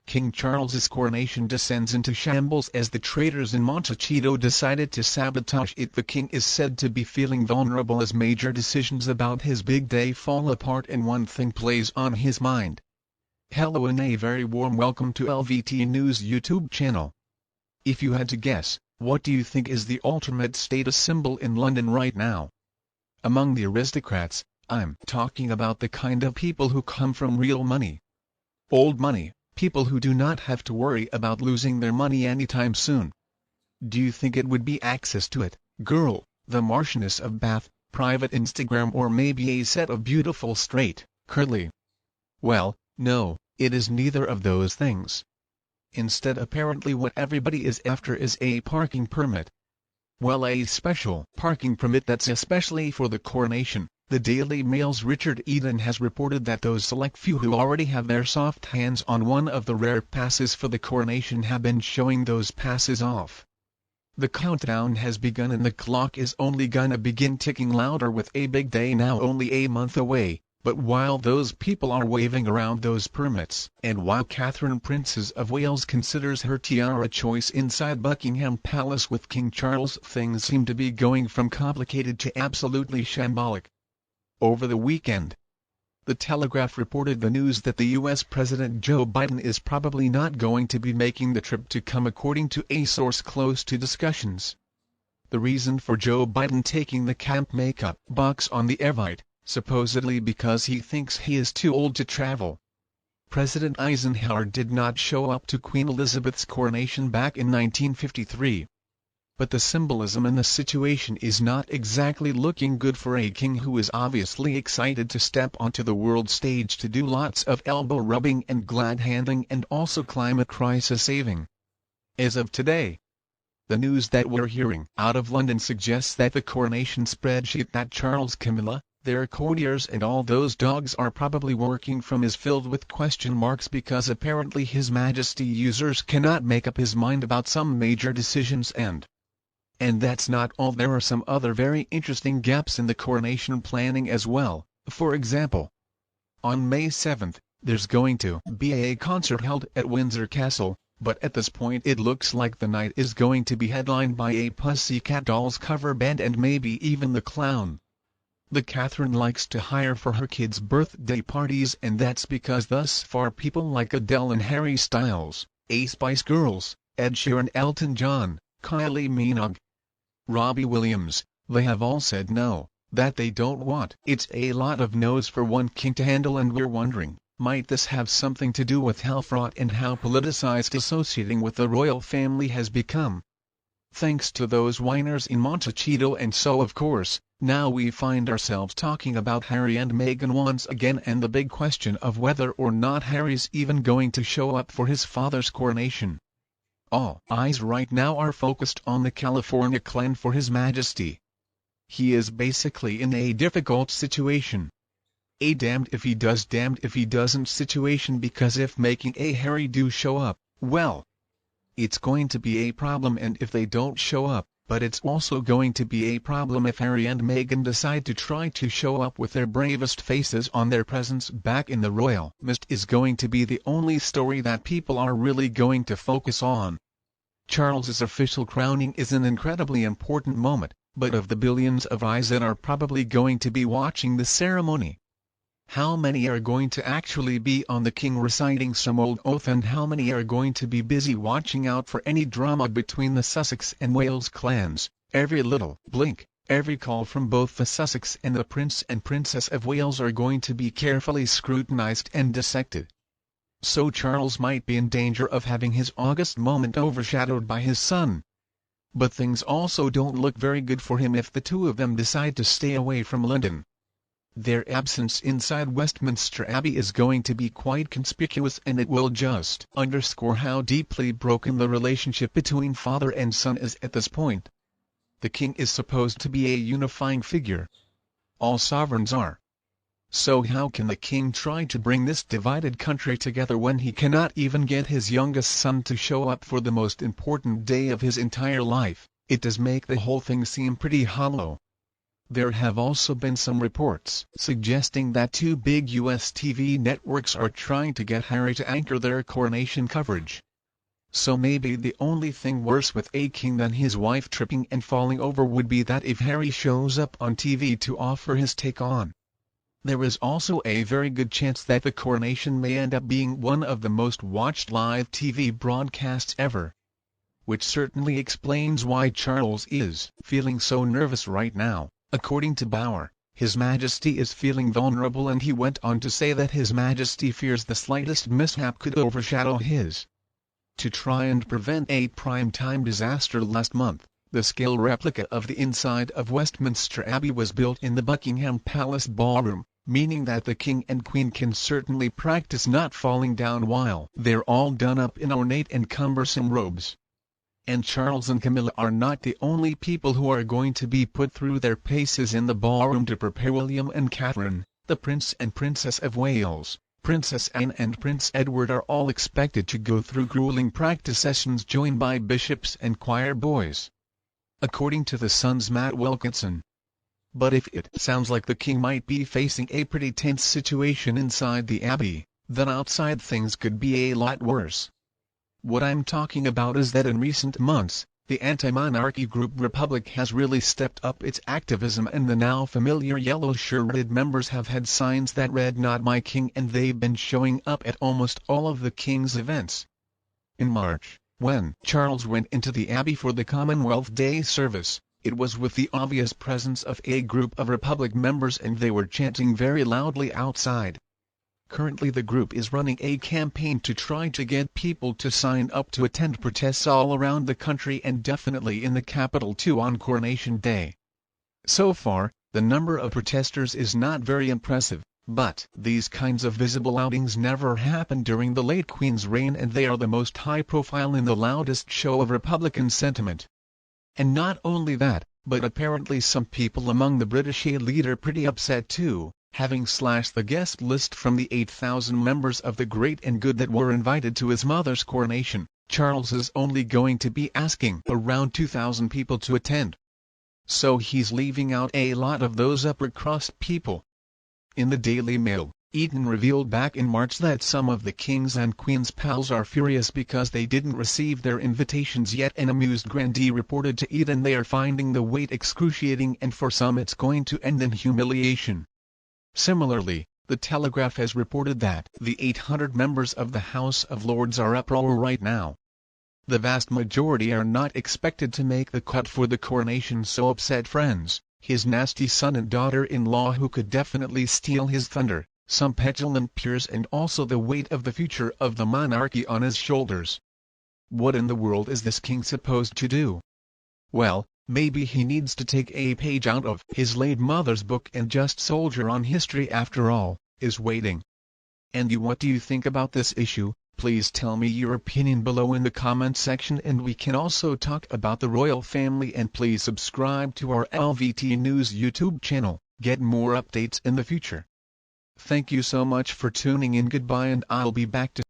King Charles's coronation descends into shambles as the traitors in Montecito decided to sabotage it. The king is said to be feeling vulnerable as major decisions about his big day fall apart and one thing plays on his mind. Hello and a very warm welcome to LVT News YouTube channel. If you had to guess, what do you think is the ultimate status symbol in London right now? Among the aristocrats, I'm talking about the kind of people who come from real money. Old money. People who do not have to worry about losing their money anytime soon. Do you think it would be access to it, girl, the Marchioness of Bath, private Instagram, or maybe a set of beautiful straight, curly? Well, no, it is neither of those things. Instead, apparently what everybody is after is a parking permit. Well, a special parking permit that's especially for the coronation. The Daily Mail's Richard Eden has reported that those select few who already have their soft hands on one of the rare passes for the coronation have been showing those passes off. The countdown has begun and the clock is only gonna begin ticking louder with a big day now only a month away. But while those people are waving around those permits, and while Catherine Princess of Wales considers her tiara choice inside Buckingham Palace with King Charles, things seem to be going from complicated to absolutely shambolic. Over the weekend, The Telegraph reported the news that the U.S. President Joe Biden is probably not going to be making the trip to come, according to a source close to discussions. The reason for Joe Biden taking the camp makeup box on the Evite, supposedly because he thinks he is too old to travel. President Eisenhower did not show up to Queen Elizabeth's coronation back in 1953. But the symbolism in the situation is not exactly looking good for a king who is obviously excited to step onto the world stage to do lots of elbow rubbing and glad handing and also climate crisis saving. As of today, the news that we're hearing out of London suggests that the coronation spreadsheet that Charles, Camilla, their courtiers and all those dogs are probably working from is filled with question marks because apparently His Majesty users cannot make up his mind about some major decisions. And that's not all. There are some other very interesting gaps in the coronation planning as well. For example, on May 7th, there's going to be a concert held at Windsor Castle, but at this point it looks like the night is going to be headlined by a Pussycat Dolls cover band and maybe even the Clown. The Catherine likes to hire for her kids' birthday parties, and that's because thus far people like Adele and Harry Styles, a Spice Girls, Ed Sheeran, Elton John, Kylie Minogue, Robbie Williams, they have all said no, that they don't want. It's a lot of no's for one king to handle, and we're wondering, might this have something to do with how fraught and how politicized associating with the royal family has become? Thanks to those whiners in Montecito. And so of course, now we find ourselves talking about Harry and Meghan once again, and the big question of whether or not Harry's even going to show up for his father's coronation. All eyes right now are focused on the California clan for His Majesty. He is basically in a difficult situation. A damned if he does, damned if he doesn't situation, because if making a Harry do show up, well, it's going to be a problem, and if they don't show up, but it's also going to be a problem if Harry and Meghan decide to try to show up with their bravest faces on. Their presence back in the royal mist is going to be the only story that people are really going to focus on. Charles's official crowning is an incredibly important moment, but of the billions of eyes that are probably going to be watching the ceremony, how many are going to actually be on the king reciting some old oath, and how many are going to be busy watching out for any drama between the Sussex and Wales clans? Every little blink, every call from both the Sussex and the Prince and Princess of Wales are going to be carefully scrutinized and dissected. So Charles might be in danger of having his August moment overshadowed by his son. But things also don't look very good for him if the two of them decide to stay away from London. Their absence inside Westminster Abbey is going to be quite conspicuous, and it will just underscore how deeply broken the relationship between father and son is at this point. The king is supposed to be a unifying figure. All sovereigns are. So how can the king try to bring this divided country together when he cannot even get his youngest son to show up for the most important day of his entire life? It does make the whole thing seem pretty hollow. There have also been some reports suggesting that two big US TV networks are trying to get Harry to anchor their coronation coverage. So maybe the only thing worse with a king than his wife tripping and falling over would be that if Harry shows up on TV to offer his take on. There is also a very good chance that the coronation may end up being one of the most watched live TV broadcasts ever. Which certainly explains why Charles is feeling so nervous right now. According to Bauer, His Majesty is feeling vulnerable, and he went on to say that His Majesty fears the slightest mishap could overshadow his. To try and prevent a prime-time disaster last month, the scale replica of the inside of Westminster Abbey was built in the Buckingham Palace ballroom, meaning that the King and Queen can certainly practice not falling down while they're all done up in ornate and cumbersome robes. And Charles and Camilla are not the only people who are going to be put through their paces in the ballroom to prepare. William and Catherine, the Prince and Princess of Wales, Princess Anne and Prince Edward are all expected to go through grueling practice sessions joined by bishops and choir boys. According to the Sun's Matt Wilkinson. But if it sounds like the King might be facing a pretty tense situation inside the Abbey, then outside things could be a lot worse. What I'm talking about is that in recent months, the anti-monarchy group Republic has really stepped up its activism, and the now familiar yellow-shirted members have had signs that read "Not My King," and they've been showing up at almost all of the King's events. In March, when Charles went into the Abbey for the Commonwealth Day service, it was with the obvious presence of a group of Republic members, and they were chanting very loudly outside. Currently the group is running a campaign to try to get people to sign up to attend protests all around the country, and definitely in the capital too on Coronation Day. So far, the number of protesters is not very impressive, but these kinds of visible outings never happened during the late Queen's reign, and they are the most high-profile and the loudest show of Republican sentiment. And not only that, but apparently some people among the British elite are pretty upset too, having slashed the guest list from the 8,000 members of the great and good that were invited to his mother's coronation. Charles is only going to be asking around 2,000 people to attend. So he's leaving out a lot of those upper-crust people. In the Daily Mail, Eton revealed back in March that some of the King's and Queen's pals are furious because they didn't receive their invitations yet. An amused grandee reported to Eton they are finding the wait excruciating, and for some it's going to end in humiliation. Similarly, The Telegraph has reported that the 800 members of the House of Lords are uproar right now. The vast majority are not expected to make the cut for the coronation, so upset friends, his nasty son and daughter-in-law who could definitely steal his thunder, some petulant peers, and also the weight of the future of the monarchy on his shoulders. What in the world is this king supposed to do? Well, maybe he needs to take a page out of his late mother's book and just soldier on. History, after all, is waiting. And you, what do you think about this issue? Please tell me your opinion below in the comment section, and we can also talk about the royal family. And please subscribe to our LVT News YouTube channel, get more updates in the future. Thank you so much for tuning in. Goodbye, and I'll be back to